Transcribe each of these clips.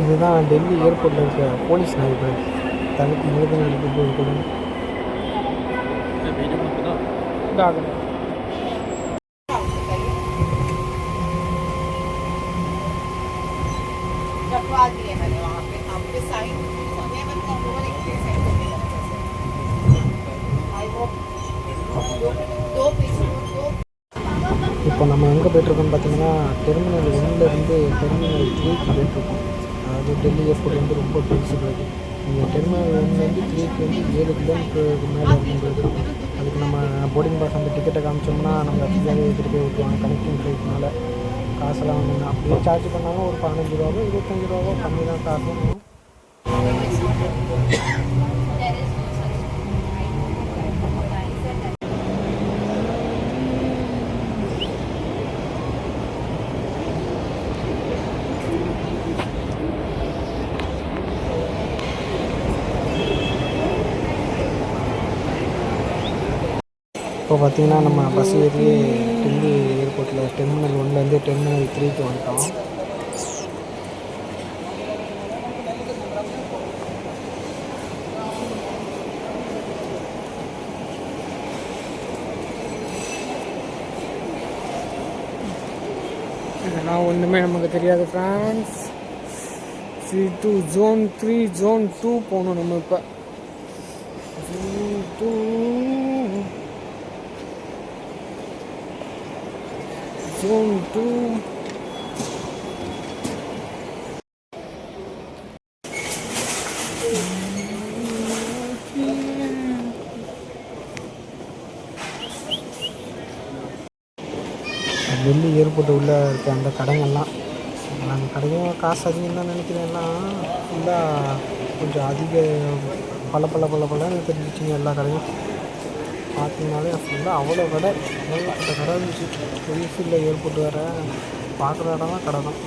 இதுதான் டெல்லி ஏர்போர்ட்டில் இருக்க போலீஸ் நாய்கள் தடுப்பு முழுக்க நடக்குது கூட இப்போ நம்ம எங்கே போய்ட்டுருக்கோம்னு பார்த்தீங்கன்னா டெர்மினல் 1லேருந்து டெர்மினல் 3க்கு போய்ட்டுருக்கோம். அதாவது டெல்லி ஏர்போர்ட் வந்து ரொம்ப பெருசு இருக்குது. இந்த டெர்மினல் 1லேருந்து 3க்கு வந்து 7 கிலோமீட்டருக்கு மேலே இருக்குன்றது. அதுக்கு நம்ம போர்டிங் பாஸ் அந்த டிக்கெட்டை காமிச்சோம்னா நம்ம ஃப்ரீயாகவே எடுத்துகிட்டு போய் விட்டுருவாங்க. கனெக்டிங் ஃப்ளைட்னால காசெல்லாம் வந்து அப்படியே சார்ஜ் பண்ணாங்க. ஒரு 15 ரூபாவோ 25 ரூபாவோ கம்மி தான் காசு. இப்போ பார்த்திங்கன்னா நம்ம பஸ் ஏறி டெல்லி ஏர்போர்ட்டில் டெர்மினல் 1லேருந்து டெர்மினல் 3க்கு வந்துட்டோம். இதெல்லாம் ஒன்றுமே நமக்கு தெரியாது ஃப்ரெண்ட்ஸ். C2 Zone 3 Zone 2 போகணும் நம்ம. இப்போ Zone 2 Zone 2 டெல்லி ஏர்போர்ட்டு உள்ளே இருக்க அந்த கடைங்கள்லாம் அந்த கடையும் காசு அதிகம் தான் நினைக்கிறேன். எல்லாம் ஃபுல்லாக கொஞ்சம் அதிக பல தெரிஞ்சிச்சிங்க. எல்லா கடையும் பார்த்தீங்கன்னாலே ஃபுல்லாக அவ்வளோ கடை நல்லா இந்த கடை இருந்துச்சு. பெருசு இல்லை ஏர்போர்ட் வேறு, பார்க்குற இடம்லாம் கடை தான்.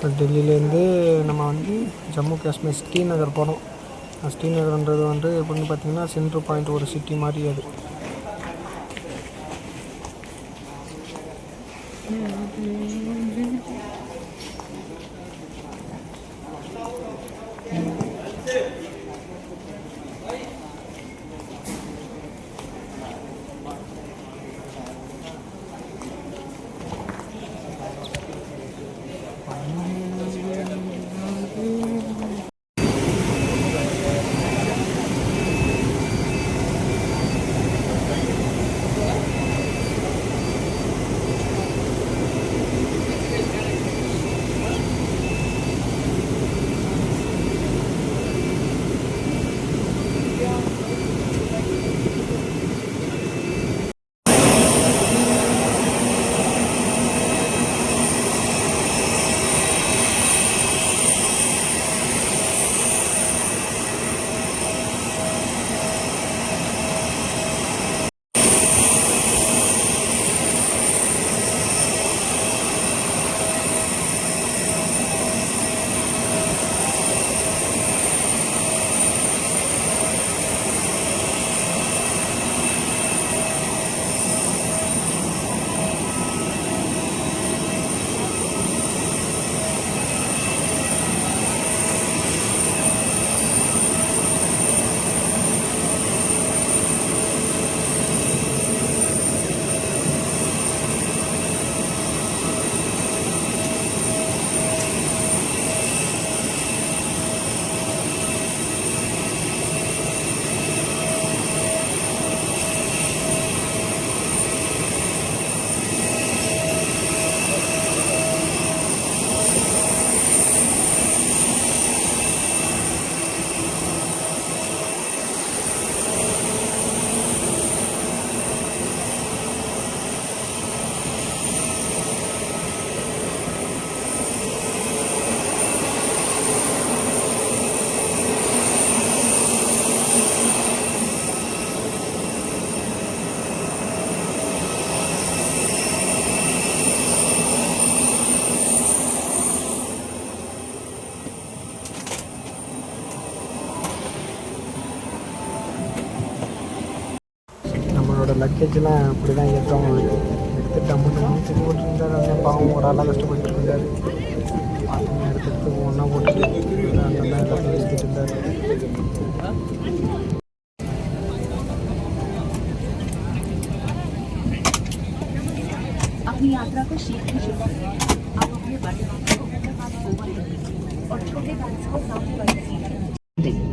இப்போ டெல்லியிலேருந்து நம்ம வந்து ஜம்மு காஷ்மீர் ஸ்ரீநகர் போகிறோம். ஸ்ரீநகர்ன்றது வந்து எப்படின்னு பார்த்தீங்கன்னா சென்ட்ரு பாயிண்ட், ஒரு சிட்டி மாதிரி அது. லக்கேஜ்லாம் அப்படி தான் ஏற்றோம் அவங்களுக்கு. எடுத்து டம்மு டம்முன்னு தூக்கி போட்டுருந்தார். அண்ணன் பாவம் ஒரு ஆளாக கஷ்டப்பட்டு இருந்தார். பார்த்தீங்கன்னா எடுத்து ஒன்றா போட்டுட்டு அந்த எல்லாத்தையும் எடுத்துகிட்டு இருந்தார். अपनी यात्रा को शीघ्र शुरू करें। आप अपने बड़े बैग्स को और छोटे बैग्स को सामने वाली सीट पर।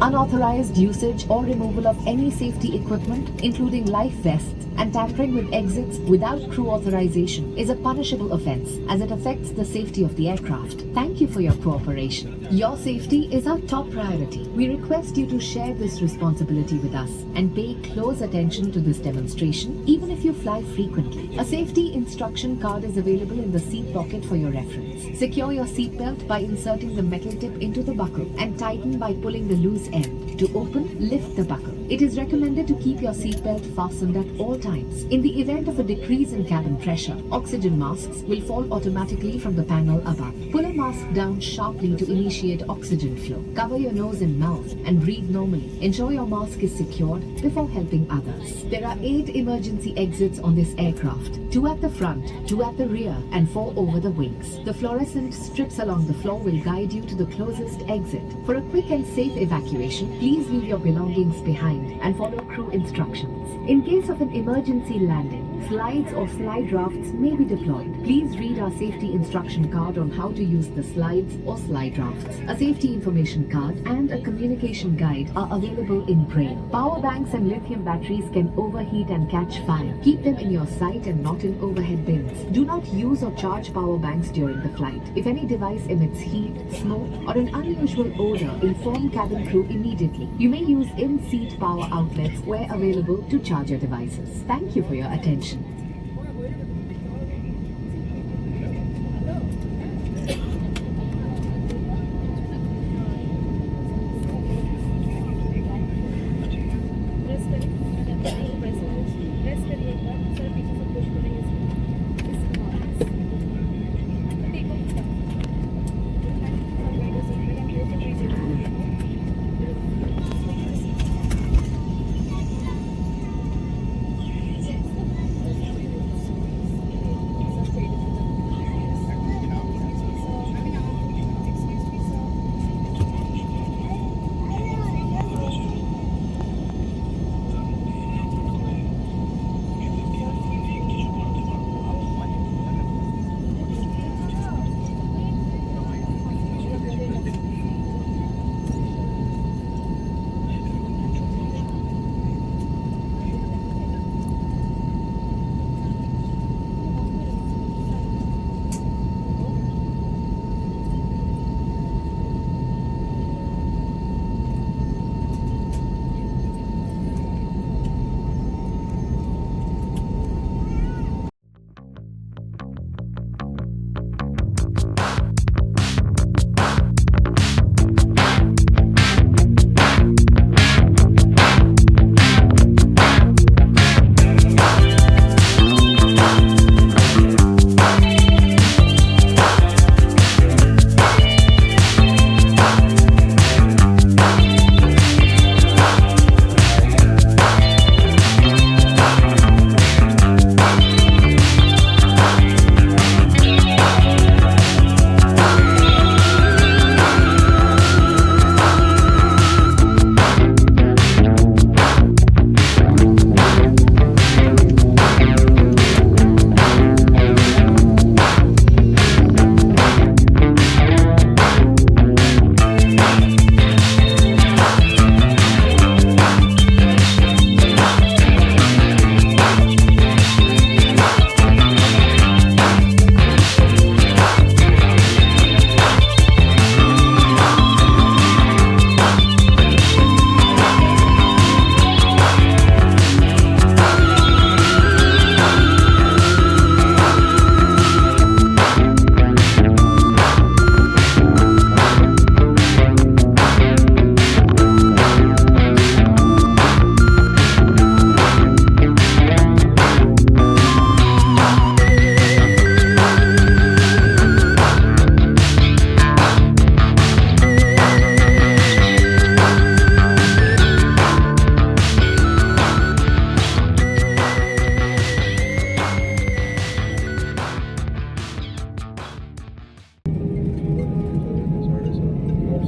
Unauthorized usage or removal of any safety equipment, including life vests, and tampering with exits without crew authorization is a punishable offence as it affects the safety of the aircraft. Thank you for your cooperation. Your safety is our top priority. We request you to share this responsibility with us and pay close attention to this demonstration, even if you fly frequently. A safety instruction card is available in the seat pocket for your reference. Secure your seatbelt by inserting the metal tip into the buckle and tighten by pulling the loose end. To open, lift the buckle. It is recommended to keep your seatbelt fastened at all times. In the event of a decrease in cabin pressure, oxygen masks will fall automatically from the panel above. Pull a mask down sharply to initiate oxygen flow. Cover your nose and mouth and breathe normally. Ensure your mask is secured before helping others. There are 8 emergency exits on this aircraft. 2 at the front, 2 at the rear, and 4 over the wings. The fluorescent strips along the floor will guide you to the closest exit. For a quick and safe evacuation, please leave your belongings behind and follow crew instructions. In case of an emergency landing, slides or slide rafts may be deployed. Please read our safety instruction card on how to use the slides or slide rafts. A safety information card and a communication guide are available in Braille. Power banks and lithium batteries can overheat and catch fire. Keep them in your sight and not in overhead bins. Do not use or charge power banks during the flight. If any device emits heat, smoke, or an unusual odor, inform cabin crew immediately. You may use in-seat power outlets where available to charge your devices. Thank you for your attention.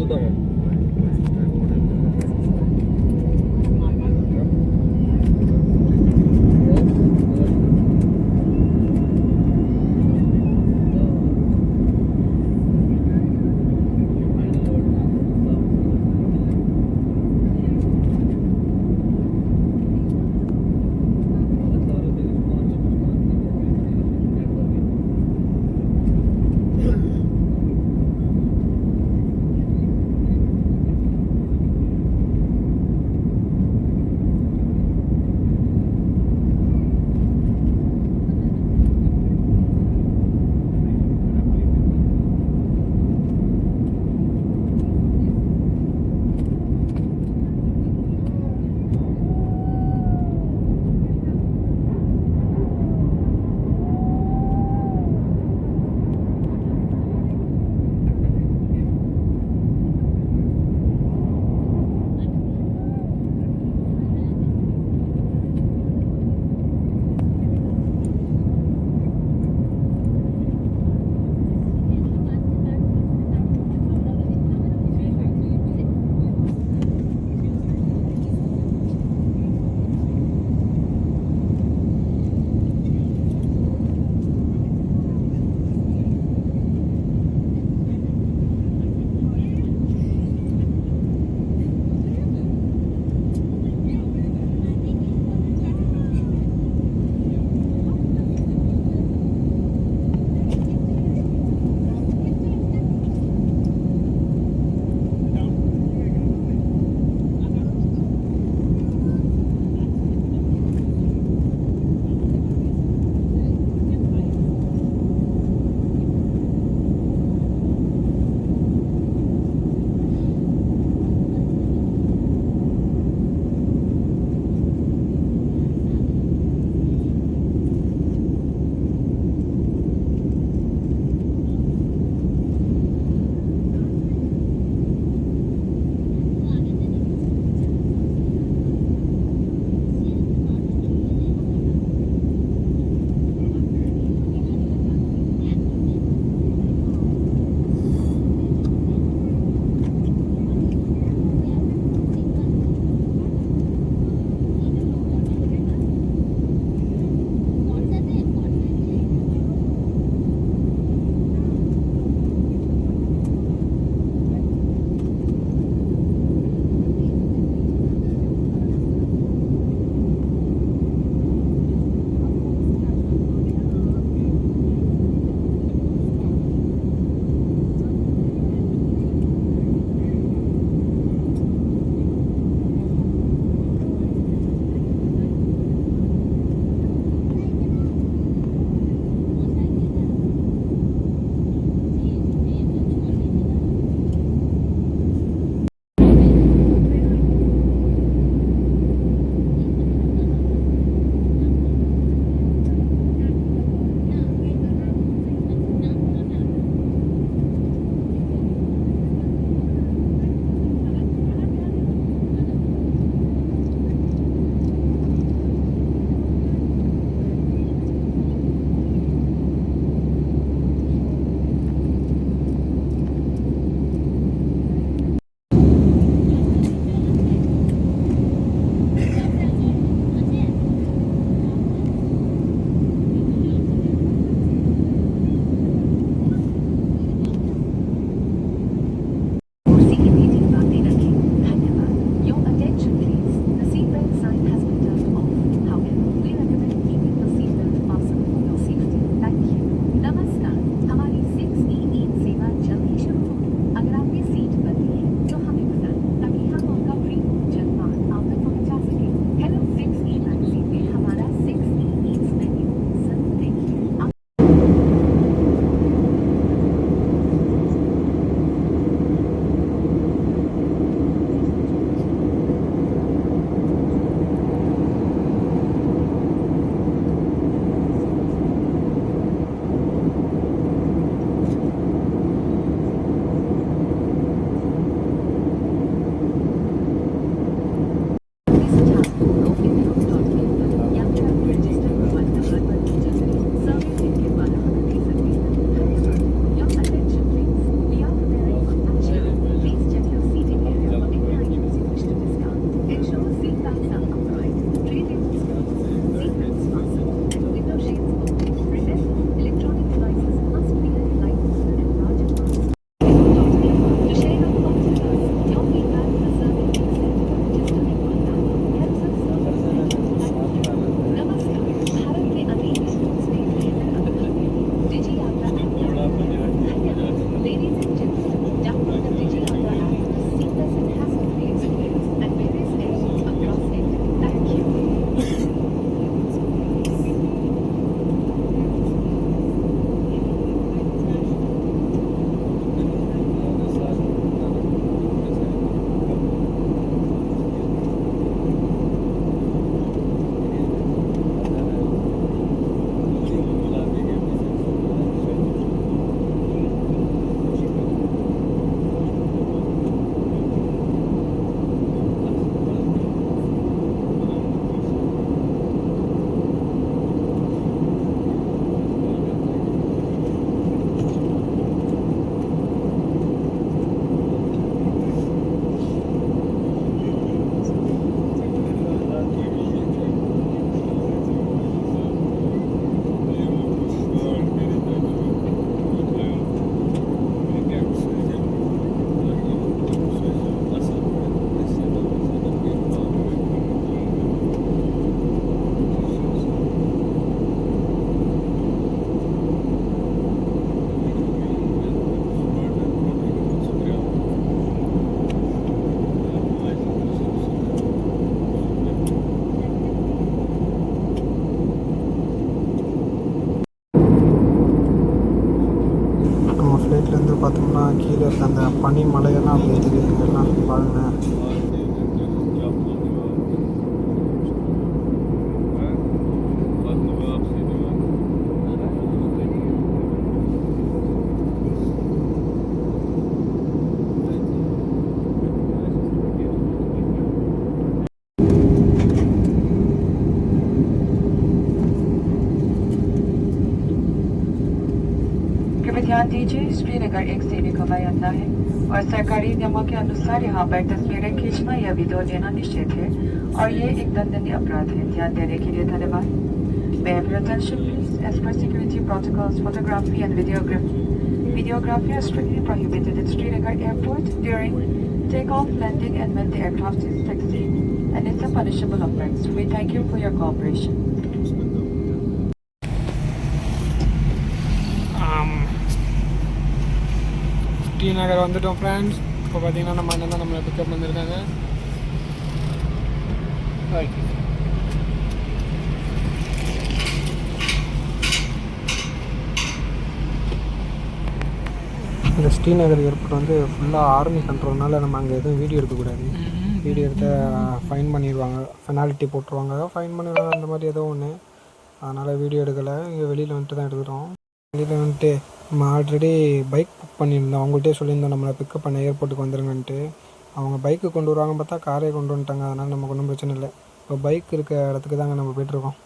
చూద్దాము. மலையெல்லாம் அப்படியே தெரியுது எல்லாம் பாருங்களேன். ध्यान दीजिए, श्रीनगर एक सैनिक हवाई अड्डा है और सरकारी नियमों के अनुसार यहाँ पर तस्वीरें खींचना या वीडियो लेना निषेध है और ये एक दंडनीय अपराध है. ध्यान देने के लिए धन्यवाद. May I have your attention please? As per security protocols, photography and videography are strictly prohibited at Srinagar Airport during takeoff, landing and when the aircraft is taxiing, and it's a punishable offense. We thank you for your cooperation. Srinagar வந்துட்டோம் friends. இப்போ பார்த்தீங்கன்னா நம்ம அண்ணன் தான் நம்மளை pickup பண்ணியிருக்காங்க. இந்த Srinagar airport வந்து ஃபுல்லாக ஆர்மி கண்ட்ரோல்னால நம்ம அங்கே எதுவும் வீடியோ எடுக்கக்கூடாது. வீடியோ எடுத்தால் ஃபைன் பண்ணிடுவாங்க, பெனால்ட்டி போட்டுருவாங்க, ஃபைன் பண்ணிடுவாங்க, அந்த மாதிரி ஏதோ ஒன்று. அதனால் வீடியோ எடுக்கலை. இங்கே வெளியில் வந்துட்டு தான் எடுக்கிறோம். வெளியில் வந்துட்டு நம்ம ஆல்ரெடி பைக் புக் பண்ணியிருந்தோம். அவங்கள்ட்டே சொல்லியிருந்தோம் நம்மளை பிக்கப் பண்ண ஏர்போர்ட்டுக்கு வந்துடுங்கன்ட்டு. அவங்க பைக்கு கொண்டு வருவாங்க பார்த்தா காரே கொண்டு வந்துட்டாங்க. அதனால் நமக்கு ஒன்றும் பிரச்சனை இல்லை. இப்போ பைக் இருக்க இடத்துக்கு தாங்க நம்ம போய்ட்டுருக்கோம்.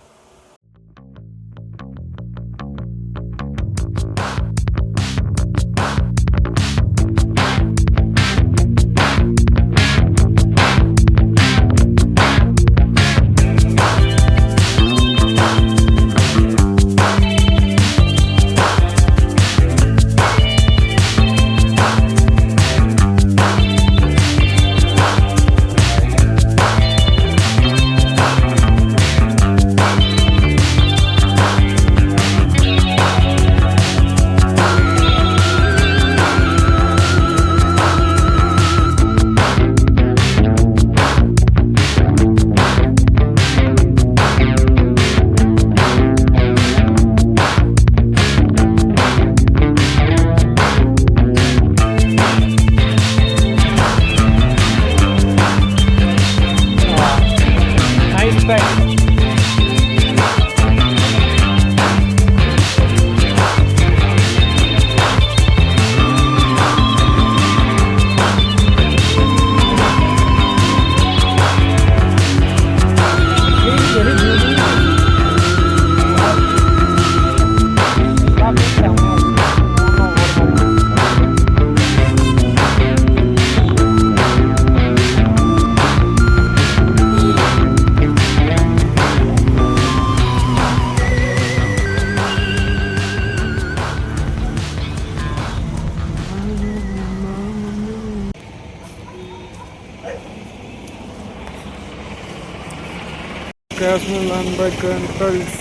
Occasional and bike rentals.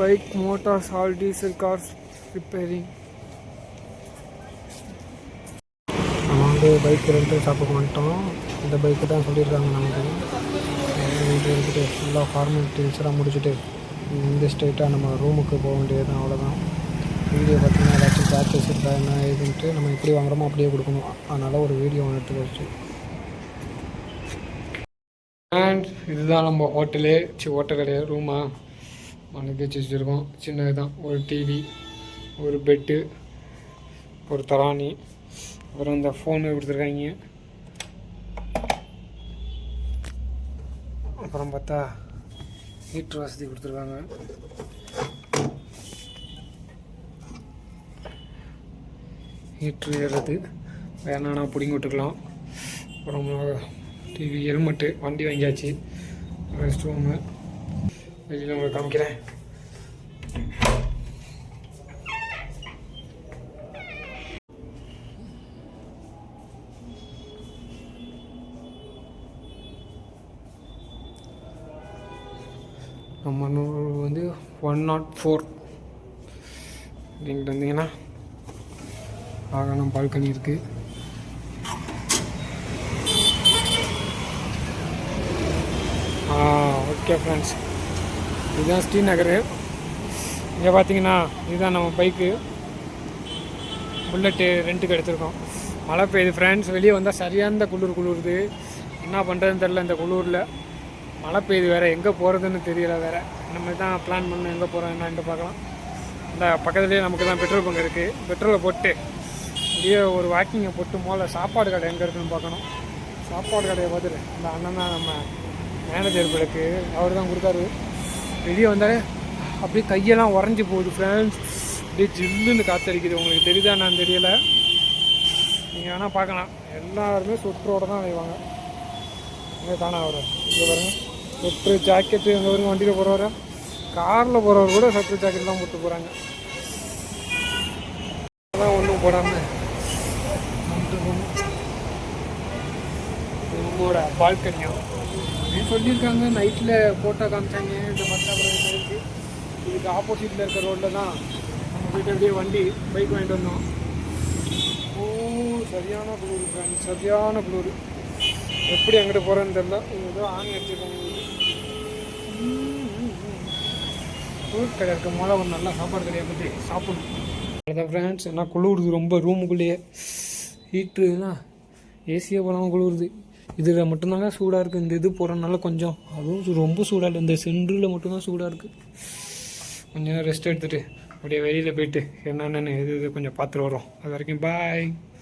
Bike, motors, all diesel cars repairing. நம்ம வந்து பைக் ரெண்டல் ஷாப்புக்கு வந்துட்டோம். இந்த பைக்கு தான் சொல்லியிருக்காங்க நமக்கு. இது வந்துட்டு ஃபுல்லாக ஃபார்மாலிட்டிஸ்லாம் முடிச்சுட்டு இந்த ஸ்ட்ரெயிட்டாக நம்ம ரூமுக்கு போக வேண்டியது தான். அவ்வளோதான். வீடியோ பார்த்தீங்கன்னா ஏதாச்சும் பேச்சஸ் இருக்கா என்ன ஏதுன்ட்டு நம்ம எப்படி வாங்குறோமோ அப்படியே கொடுக்கணும். அதனால் ஒரு வீடியோ ஒன்று எடுத்து வச்சு. அண்ட் இதுதான் நம்ம ஹோட்டலே. ஹோட்டல் கிடையாது, ரூமாக மண்ணுக்கு வச்சுருக்கோம். சின்னது தான். ஒரு டிவி, ஒரு பெட்டு, ஒரு தராணி, அப்புறம் இந்த ஃபோனு கொடுத்துருக்காங்க. அப்புறம் பார்த்தா ஹீட்ரு வசதி கொடுத்துருக்காங்க. ஹீட்ரு ஏறுறது வேணான்னா பிடிங்கி விட்டுக்கலாம். அப்புறம் டிவி, ஹெல்மெட்டு, வண்டி வாங்கியாச்சு. ரெஸ்ட் ரூமு வெளியில் உங்களுக்கு காமிக்கிறேன். நம்ம வந்து 104 அப்படின்ட்டு வந்தீங்கன்னா வாகனம் பால்கனி இருக்குது. ஓகே ஃப்ரெண்ட்ஸ், இதுதான் ஸ்ரீநகர். இங்கே பார்த்தீங்கன்னா இதுதான் நம்ம பைக்கு. புல்லட்டு ரெண்ட்டுக்கு எடுத்திருக்கோம். மழை பெய்யுது ஃப்ரெண்ட்ஸ். வெளியே வந்தால் சரியான குளிருது. என்ன பண்ணுறதுன்னு தெரில. இந்த குளிரில் மழை பெய்யுது வேறு. எங்கே போகிறதுன்னு தெரியல வேறு. இந்த மாதிரி தான் பிளான் பண்ணணும். எங்கே போகிறோம் என்னன்ட்டு பார்க்கலாம். இந்த பக்கத்துலேயே நமக்கு தான் பெட்ரோல் பங்க் இருக்குது. பெட்ரோலை போட்டு அப்படியே ஒரு வாக்கிங்கை போட்டு முதல்ல சாப்பாடு கடை எங்கே இருக்குதுன்னு பார்க்கணும். சாப்பாடு கடையை பார்த்துட்டு இந்த அண்ணன் தான் நம்ம மேனேஜர் பிள்ளைக்கு அவர் தான் கொடுத்தாரு. வெளியே வந்தாலே அப்படியே கையெல்லாம் உறைஞ்சி போகுது ஃப்ரெண்ட்ஸ். அப்படியே ஜில்லுன்னு காற்றடிக்குது. உங்களுக்கு தெரியுதா என்னன்னு தெரியலை. நீங்கள் வேணால் பார்க்கலாம். எல்லாருமே சொட்டரோடு தான் அடைவாங்க. இங்கே தானே அவர் இங்கே பாருங்க. சொட்ரு ஜாக்கெட்டு இங்கே வருங்க. வண்டியில் போகிறவரை காரில் போகிறவர் கூட சொட்ரு ஜாக்கெட் தான் போட்டு போகிறாங்க. அதான் ஒன்றும் போடாமல் ரூமோட பால்கனியும் அப்படின்னு சொல்லியிருக்காங்க. நைட்டில் ஃபோட்டோ காமிச்சாங்க. இந்த மத்தாபுரம் இருக்குது. இதுக்கு ஆப்போசிட்டில் இருக்க ரோட்டில் தான் நம்ம போய்ட்டு அப்படியே வண்டி பைக் வாங்கிட்டு வந்தோம். ஓ சரியான குளிர் ஃப்ரெண்ட்ஸ். சரியான குளிர். எப்படி அங்கிட்டு போகிறேன்னு தெரில. ஏதோ ஆணி அடிச்சிருக்காங்க. குளிர் கடை இருக்க போல ஒரு நல்ல சாப்பாடு கடையை பற்றி சாப்பிடணும். அதான் ஃப்ரெண்ட்ஸ். ஏன்னா குளிருது ரொம்ப. ரூமுக்குள்ளேயே ஹீட்டுனா ஏசியை போகாமல் குளிருது. இதில் மட்டும்தாங்க சூடாக இருக்குது. இந்த இது போகிறனால கொஞ்சம் அதுவும் ரொம்ப சூடாக இல்லை. இந்த சென்ட்ரில் மட்டும்தான் சூடாக இருக்குது. கொஞ்சம் நேரம் ரெஸ்ட் எடுத்துகிட்டு அப்படியே வெளியில் போயிட்டு என்னென்னு இது கொஞ்சம் பார்த்துட்டு வரோம். அது வரைக்கும் பாய்.